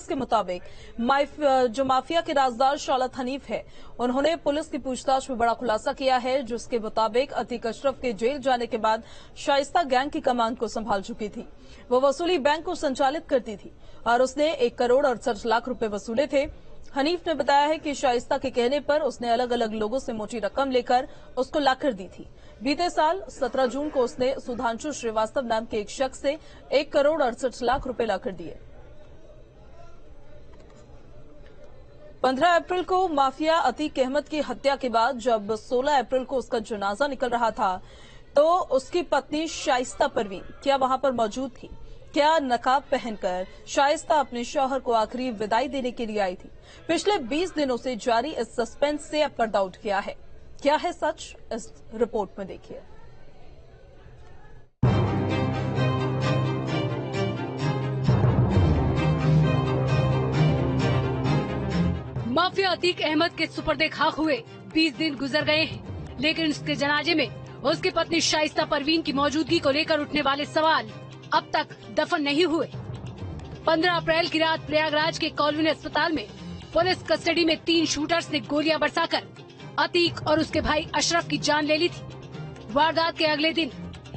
के मुताबिक जो माफिया के राजदार शौलत हनीफ है, उन्होंने पुलिस की पूछताछ में बड़ा खुलासा किया है, जिसके मुताबिक अतीक अशरफ के जेल जाने के बाद शाइस्ता गैंग की कमान को संभाल चुकी थी। वो वसूली बैंक को संचालित करती थी और उसने 1 करोड़ 68 लाख रुपए वसूले थे। हनीफ ने बताया है कि शाइस्ता के कहने पर उसने अलग अलग लोगों से मोटी रकम लेकर उसको लाकर दी थी। बीते साल 17 जून को उसने सुधांशु श्रीवास्तव नाम के एक शख्स से 1 करोड़ 68 लाख रुपए लाकर दिए। 15 अप्रैल को माफिया अतीक अहमद की हत्या के बाद जब 16 अप्रैल को उसका जनाजा निकल रहा था, तो उसकी पत्नी शाइस्ता परवीन क्या वहां पर मौजूद थी? क्या नकाब पहनकर शाइस्ता अपने शौहर को आखिरी विदाई देने के लिए आई थी? पिछले 20 दिनों से जारी इस सस्पेंस से अब पर्दा उठ गया है। क्या है सच, इस रिपोर्ट में देखिए। माफिया अतीक अहमद के सुपर्दे खाक हुए 20 दिन गुजर गए हैं, लेकिन उसके जनाजे में उसकी पत्नी शाइस्ता परवीन की मौजूदगी को लेकर उठने वाले सवाल अब तक दफन नहीं हुए। 15 अप्रैल की रात प्रयागराज के कॉलोनी अस्पताल में पुलिस कस्टडी में 3 शूटर्स ने गोलियां बरसाकर अतीक और उसके भाई अशरफ की जान ले ली थी। वारदात के अगले दिन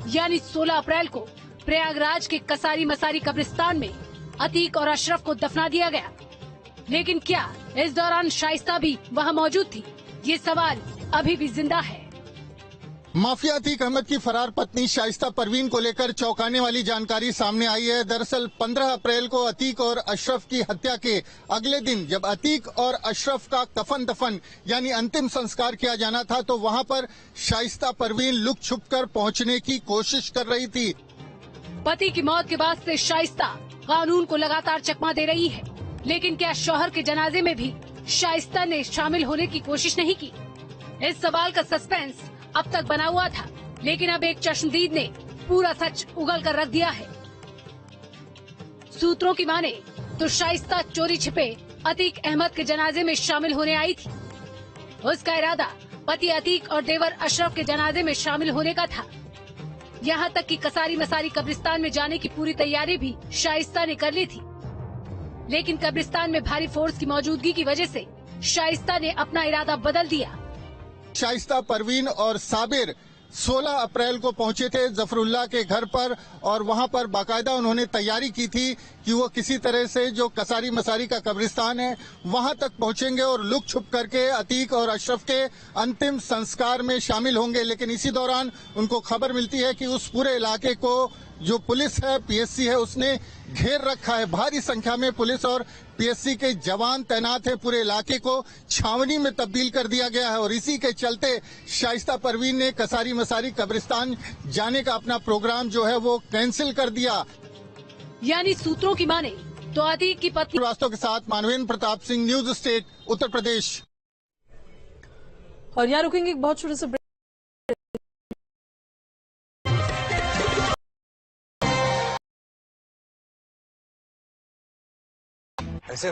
यानी 16 अप्रैल को प्रयागराज के कसारी मसारी कब्रिस्तान में अतीक और अशरफ को दफना दिया गया। लेकिन क्या इस दौरान शाइस्ता भी वहां मौजूद थी? ये सवाल अभी भी जिंदा है। माफिया अतीक अहमद की फरार पत्नी शाइस्ता परवीन को लेकर चौंकाने वाली जानकारी सामने आई है। दरअसल 15 अप्रैल को अतीक और अशरफ की हत्या के अगले दिन जब अतीक और अशरफ का कफन दफन यानी अंतिम संस्कार किया जाना था, तो वहां पर शाइस्ता परवीन लुक छुपकर पहुंचने की कोशिश कर रही थी। पति की मौत के बाद से शाइस्ता कानून को लगातार चकमा दे रही है, लेकिन क्या शौहर के जनाजे में भी शाइस्ता ने शामिल होने की कोशिश नहीं की? इस सवाल का सस्पेंस अब तक बना हुआ था, लेकिन अब एक चश्मदीद ने पूरा सच उगल कर रख दिया है। सूत्रों की माने तो शाइस्ता चोरी छिपे अतीक अहमद के जनाजे में शामिल होने आई थी। उसका इरादा पति अतीक और देवर अशरफ के जनाजे में शामिल होने का था। यहाँ तक कि कसारी मसारी कब्रिस्तान में जाने की पूरी तैयारी भी शाइस्ता ने कर ली थी, लेकिन कब्रिस्तान में भारी फोर्स की मौजूदगी की वजह से शाइस्ता ने अपना इरादा बदल दिया। शाइस्ता परवीन और साबिर 16 अप्रैल को पहुंचे थे जफरुल्लाह के घर पर और वहां पर बाकायदा उन्होंने तैयारी की थी कि वो किसी तरह से जो कसारी मसारी का कब्रिस्तान है वहां तक पहुंचेंगे और लुक छुप करके अतीक और अशरफ के अंतिम संस्कार में शामिल होंगे। लेकिन इसी दौरान उनको खबर मिलती है कि उस पूरे इलाके को जो पुलिस है, पीएससी है, उसने घेर रखा है। भारी संख्या में पुलिस और पीएससी के जवान तैनात हैं। पूरे इलाके को छावनी में तब्दील कर दिया गया है और इसी के चलते शाइस्ता परवीन ने कसारी मसारी कब्रिस्तान जाने का अपना प्रोग्राम जो है वो कैंसिल कर दिया। यानी सूत्रों की माने तो अतीक की पत्नी श्रीवास्तव के साथ मानवेंद्र प्रताप सिंह, न्यूज स्टेट, उत्तर प्रदेश। और यहाँ रुकेंगे एक बहुत छोटे से